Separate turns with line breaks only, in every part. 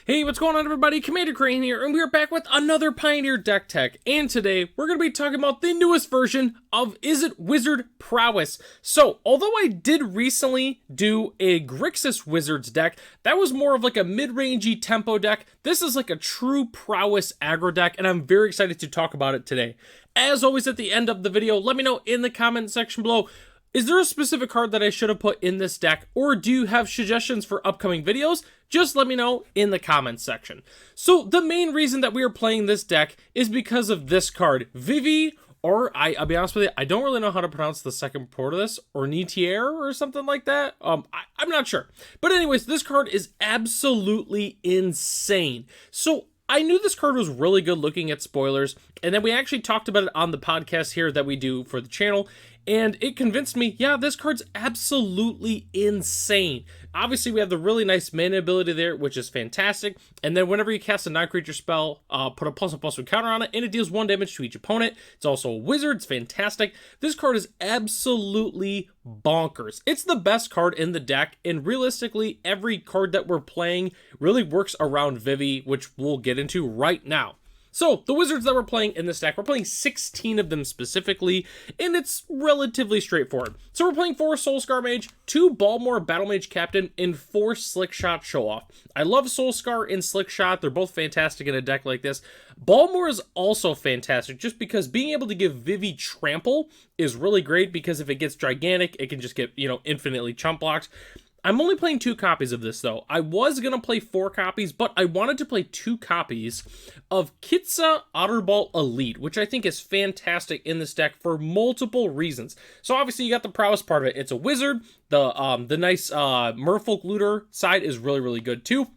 Hey, what's going on everybody? Commander Crane here, and we are back with another Pioneer deck tech. And today, we're going to be talking about the newest version of Izzet Wizard Prowess. So, although I did recently do a Grixis Wizards deck, that was more of like a mid-rangey tempo deck. This is like a true Prowess aggro deck, and I'm very excited to talk about it today. As always at the end of the video, let me know in the comment section below, is there a specific card that I should have put in this deck, or do you have suggestions for upcoming videos? Just let me know in the comments section. So the main reason that we are playing this deck is because of this card, Vivi, or I'll be honest with you, I don't really know how to pronounce the second part of this, or Nitier or something like that. I'm not sure. But anyways, this card is absolutely insane. So I knew this card was really good looking at spoilers, and then we actually talked about it on the podcast here that we do for the channel, and it convinced me, yeah, this card's absolutely insane. Obviously, we have the really nice mana ability there, which is fantastic, and then whenever you cast a non-creature spell, put a +1/+1 counter on it, and it deals 1 damage to each opponent. It's also a wizard, it's fantastic. This card is absolutely bonkers. It's the best card in the deck, and realistically, every card that we're playing really works around Vivi, which we'll get into right now. So, the wizards that we're playing in this deck, we're playing 16 of them specifically, and it's relatively straightforward. So we're playing 4 Soulscar Mage, 2 Balmor Battle Mage Captain, and 4 Slickshot Show Off. I love Soulscar and Slickshot, they're both fantastic in a deck like this. Balmor is also fantastic, just because being able to give Vivi Trample is really great, because if it gets gigantic, it can just get, infinitely chump blocked. I'm only playing 2 copies of this, though. I was going to play 4 copies, but I wanted to play 2 copies of Kitsa Otterbolt Elite, which I think is fantastic in this deck for multiple reasons. So obviously you got the prowess part of it. It's a wizard. The nice Merfolk Looter side is really, really good too.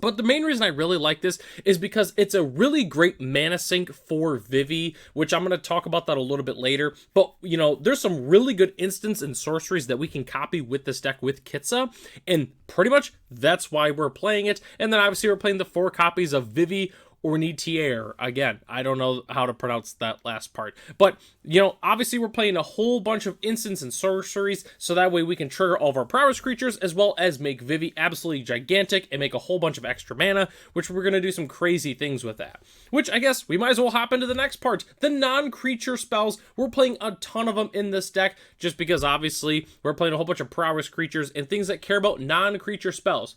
But the main reason I really like this is because it's a really great mana sink for Vivi, which I'm going to talk about that a little bit later. But, there's some really good instants and sorceries that we can copy with this deck with Kitsa, and pretty much that's why we're playing it. And then obviously we're playing the 4 copies of Vivi or Nitier. Again, I don't know how to pronounce that last part. But, obviously we're playing a whole bunch of instants and sorceries, so that way we can trigger all of our prowess creatures, as well as make Vivi absolutely gigantic and make a whole bunch of extra mana, which we're going to do some crazy things with that. Which, I guess, we might as well hop into the next part. The non-creature spells. We're playing a ton of them in this deck, just because, obviously, we're playing a whole bunch of prowess creatures and things that care about non-creature spells.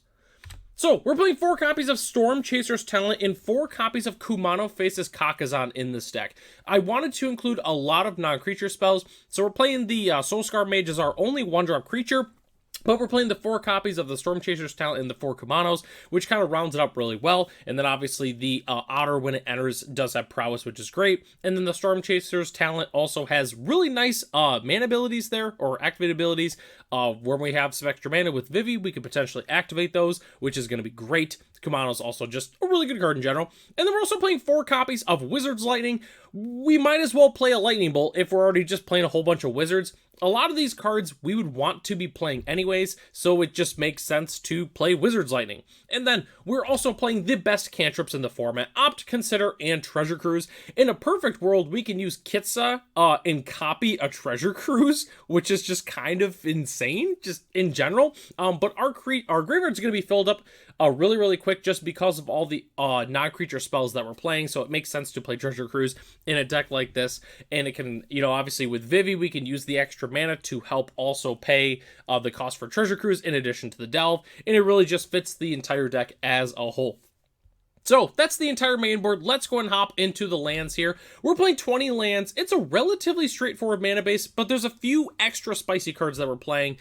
So, we're playing 4 copies of Storm Chaser's Talent and 4 copies of Kumano Faces Kakazan in this deck. I wanted to include a lot of non-creature spells, so we're playing the Soulscar Mage as our only 1-drop creature, but we're playing the 4 copies of the Storm Chaser's Talent and the 4 Kumanos, which kind of rounds it up really well. And then obviously the Otter, when it enters, does have Prowess, which is great. And then the Storm Chaser's Talent also has really nice mana abilities there, or activate abilities. When we have some extra mana with Vivi, we could potentially activate those, which is going to be great. Kumano's also just a really good card in general. And then we're also playing 4 copies of Wizard's Lightning. We might as well play a Lightning Bolt if we're already just playing a whole bunch of Wizards. A lot of these cards we would want to be playing anyways, so it just makes sense to play Wizard's Lightning. And then we're also playing the best cantrips in the format, Opt, Consider, and Treasure Cruise. In a perfect world, we can use Kitsa and copy a Treasure Cruise, which is just kind of insane, just in general. But our graveyard's going to be filled up really, really quick just because of all the non-creature spells that we're playing, so it makes sense to play Treasure Cruise in a deck like this. And it can, obviously with Vivi, we can use the extra mana to help also pay the cost for Treasure Cruise in addition to the Delve, and it really just fits the entire deck as a whole. So, that's the entire main board. Let's go and hop into the lands here. We're playing 20 lands. It's a relatively straightforward mana base, but there's a few extra spicy cards that we're playing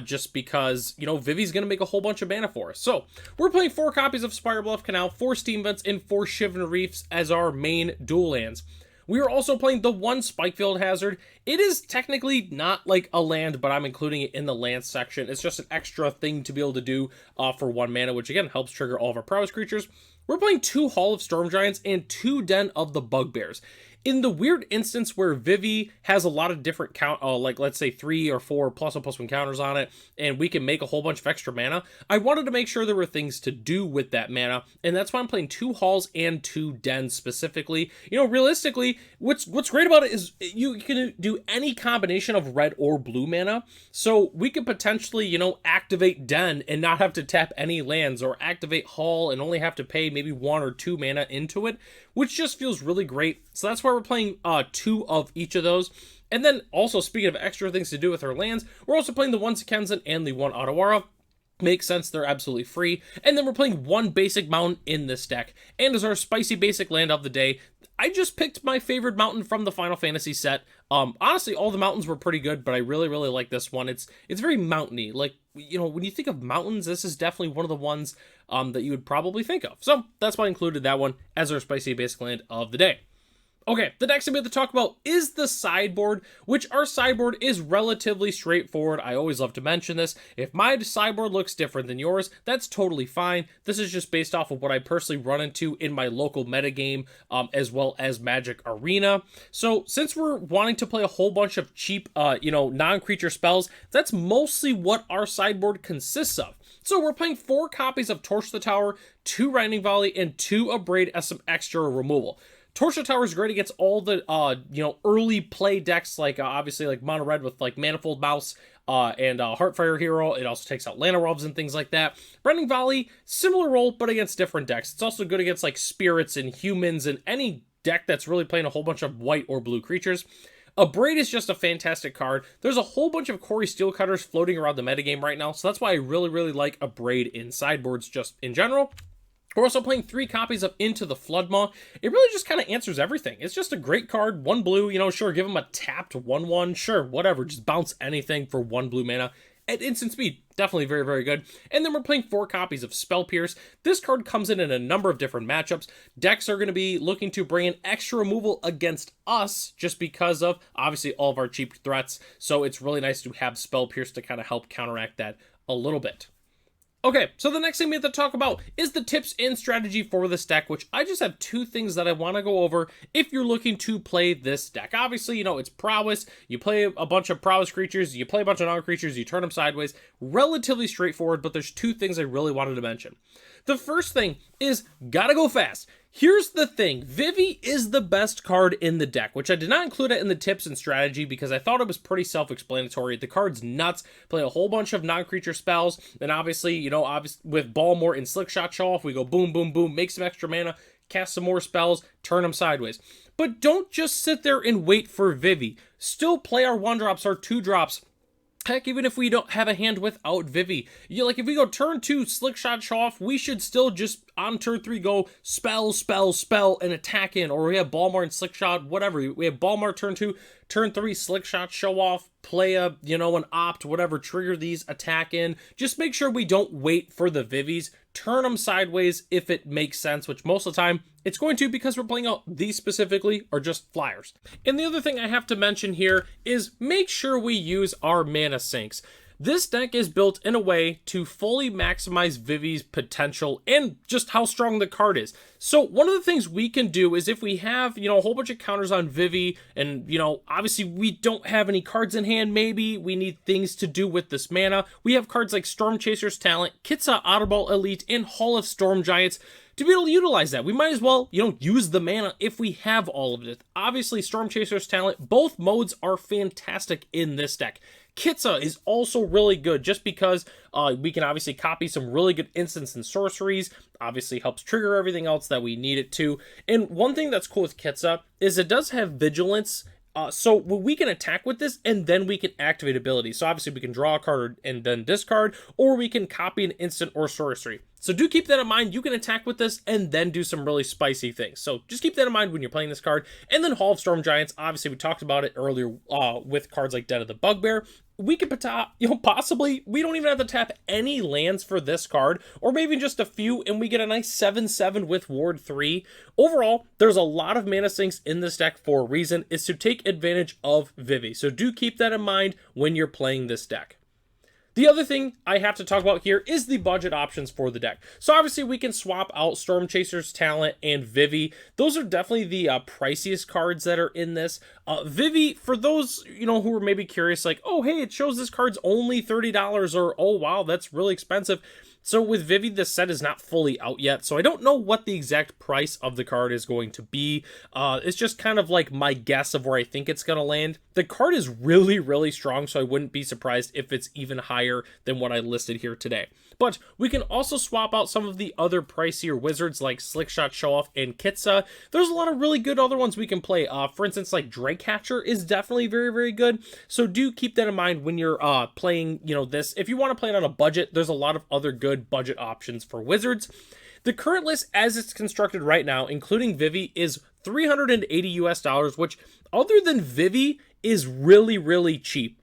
just because, Vivi's going to make a whole bunch of mana for us. So, we're playing 4 copies of Spirebluff Canal, 4 Steam Vents, and 4 Shivan Reefs as our main dual lands. We are also playing the 1 Spikefield Hazard. It is technically not like a land, but I'm including it in the land section. It's just an extra thing to be able to do for 1 mana, which again helps trigger all of our prowess creatures. We're playing 2 Hall of Storm Giants and 2 Den of the Bugbears. In the weird instance where Vivi has a lot of different count, like let's say 3 or 4 +1/+1 counters on it, and we can make a whole bunch of extra mana, I wanted to make sure there were things to do with that mana, and that's why I'm playing 2 halls and 2 dens specifically. You know, realistically, what's great about it is you can do any combination of red or blue mana, so we could potentially, you know, activate den and not have to tap any lands, or activate hall and only have to pay maybe 1 or 2 mana into it, which just feels really great. So that's why we're playing 2 of each of those. And then also, speaking of extra things to do with our lands, we're also playing the 1 Sekenzen and the 1 Otawara. Makes sense, they're absolutely free. And then we're playing 1 basic mountain in this deck. And as our spicy basic land of the day, I just picked my favorite mountain from the Final Fantasy set. Honestly, all the mountains were pretty good, but I really like this one. It's very mountainy. Like, you know, when you think of mountains, this is definitely one of the ones that you would probably think of. So that's why I included that one as our spicy basic land of the day. Okay, the next thing we have to talk about is the sideboard, which our sideboard is relatively straightforward. I always love to mention this. If my sideboard looks different than yours, that's totally fine. This is just based off of what I personally run into in my local metagame, as well as Magic Arena. So since we're wanting to play a whole bunch of cheap, you know, non-creature spells, that's mostly what our sideboard consists of. So we're playing 4 copies of Torch the Tower, 2 Lightning Volley, and 2 Abrade as some extra removal. Torch the Tower is great against all the, you know, early play decks, like, obviously, like, Mono Red with, like, Manifold Mouse, and Heartfire Hero. It also takes out Lana Robs and things like that. Lightning Volley, similar role, but against different decks. It's also good against, like, Spirits and Humans and any deck that's really playing a whole bunch of white or blue creatures. Abrade is just a fantastic card. There's a whole bunch of Corey Steelcutters floating around the metagame right now, so that's why I really like Abrade in sideboards just in general. We're also playing 3 copies of Into the Floodmaw. It really just kind of answers everything. It's just a great card, 1 blue, you know, sure, give him a tapped 1/1, sure, whatever, just bounce anything for 1 blue mana at instant speed. Definitely very good. And then we're playing 4 copies of Spell Pierce. This card comes in a number of different matchups. Decks are going to be looking to bring in extra removal against us just because of, obviously, all of our cheap threats. So it's really nice to have Spell Pierce to kind of help counteract that a little bit. Okay, so the next thing we have to talk about is the tips and strategy for this deck, which I just have 2 things that I want to go over if you're looking to play this deck. Obviously, you know, it's Prowess. You play a bunch of Prowess creatures, you play a bunch of non-creatures, you turn them sideways. Relatively straightforward, but there's 2 things I really wanted to mention. The first thing is, gotta go fast. Here's the thing, Vivi is the best card in the deck, which I did not include it in the tips and strategy because I thought it was pretty self-explanatory. The card's nuts, play a whole bunch of non-creature spells, and obviously, you know, with Balmort and Slickshot Show Off, we go boom, boom, boom, make some extra mana, cast some more spells, turn them sideways. But don't just sit there and wait for Vivi. Still play our 1-drops, our 2-drops. Heck, even if we don't have a hand without Vivi, like if we go turn 2, Slickshot Show Off, we should still just on turn 3 go spell, and attack in, or we have Balmar and Slickshot, whatever. We have Balmar turn 2, turn 3, Slickshot Show Off, play a, you know, an opt, whatever, trigger these, attack in. Just make sure we don't wait for the Vivis. Turn them sideways if it makes sense, which most of the time it's going to because we're playing out these specifically are just flyers. And the other thing I have to mention here is make sure we use our mana sinks. This deck is built in a way to fully maximize Vivi's potential and just how strong the card is. So one of the things we can do is if we have, you know, a whole bunch of counters on Vivi and, you know, obviously we don't have any cards in hand, maybe we need things to do with this mana. We have cards like Storm Chaser's Talent, Kitsa Otterball Elite, and Hall of Storm Giants. To be able to utilize that, we might as well, you know, use the mana if we have all of it. Obviously, Storm Chaser's Talent, both modes are fantastic in this deck. Kitsa is also really good just because we can obviously copy some really good instants and sorceries. Obviously helps trigger everything else that we need it to. And one thing that's cool with Kitsa is it does have Vigilance. So we can attack with this and then we can activate abilities. So obviously we can draw a card and then discard, or we can copy an instant or sorcery. So do keep that in mind. You can attack with this and then do some really spicy things. So just keep that in mind when you're playing this card. And then Hall of Storm Giants, obviously we talked about it earlier with cards like Den of the Bugbear. We could, you know, possibly, we don't even have to tap any lands for this card, or maybe just a few, and we get a nice 7/7 with Ward 3. Overall, there's a lot of mana sinks in this deck for a reason, is to take advantage of Vivi. So do keep that in mind when you're playing this deck. The other thing I have to talk about here is the budget options for the deck. So obviously we can swap out Storm Chaser's Talent and Vivi. Those are definitely the priciest cards that are in this. Vivi, for those, who are maybe curious, like, oh, hey, it shows this card's only $30, or, oh, wow, that's really expensive. So with Vivi, the set is not fully out yet, so I don't know what the exact price of the card is going to be. It's just kind of like my guess of where I think it's going to land. The card is really, really strong, so I wouldn't be surprised if it's even higher than what I listed here today. But we can also swap out some of the other pricier wizards like Slickshot, Showoff, and Kitsa. There's a lot of really good other ones we can play. For instance, like Dragecatcher is definitely very, very good. So do keep that in mind when you're playing, this. If you want to play it on a budget, there's a lot of other good budget options for wizards. The current list as it's constructed right now, including Vivi, is $380 which, other than Vivi, is really, really cheap.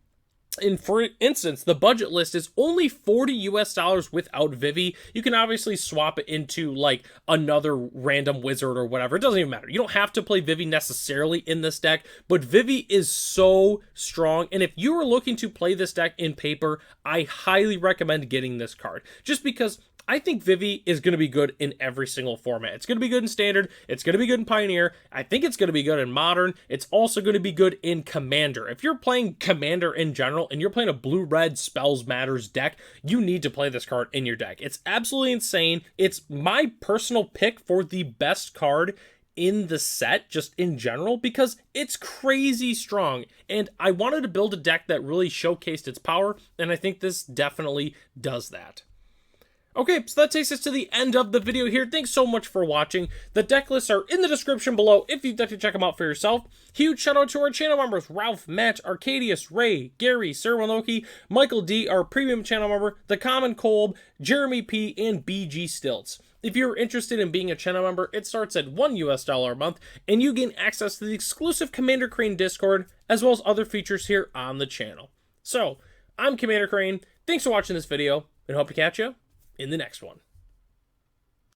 And for instance, the budget list is only $40 without Vivi. You can obviously swap it into like another random wizard or whatever. It doesn't even matter. You don't have to play Vivi necessarily in this deck, but Vivi is so strong. And if you are looking to play this deck in paper, I highly recommend getting this card. Just because I think Vivi is going to be good in every single format. It's going to be good in Standard. It's going to be good in Pioneer. I think it's going to be good in Modern. It's also going to be good in Commander. If you're playing Commander in general and you're playing a blue-red Spells Matters deck, you need to play this card in your deck. It's absolutely insane. It's my personal pick for the best card in the set, just in general, because it's crazy strong. And I wanted to build a deck that really showcased its power, and I think this definitely does that. Okay, so that takes us to the end of the video here. Thanks so much for watching. The deck lists are in the description below if you'd like to check them out for yourself. Huge shout out to our channel members, Ralph, Matt, Arcadius, Ray, Gary, Sir Wanoki, Michael D, our premium channel member, The Common Cold, Jeremy P, and BG Stilts. If you're interested in being a channel member, it starts at $1 a month, and you gain access to the exclusive Commander Crane Discord, as well as other features here on the channel. So, I'm Commander Crane, thanks for watching this video, and hope to catch you in the next one.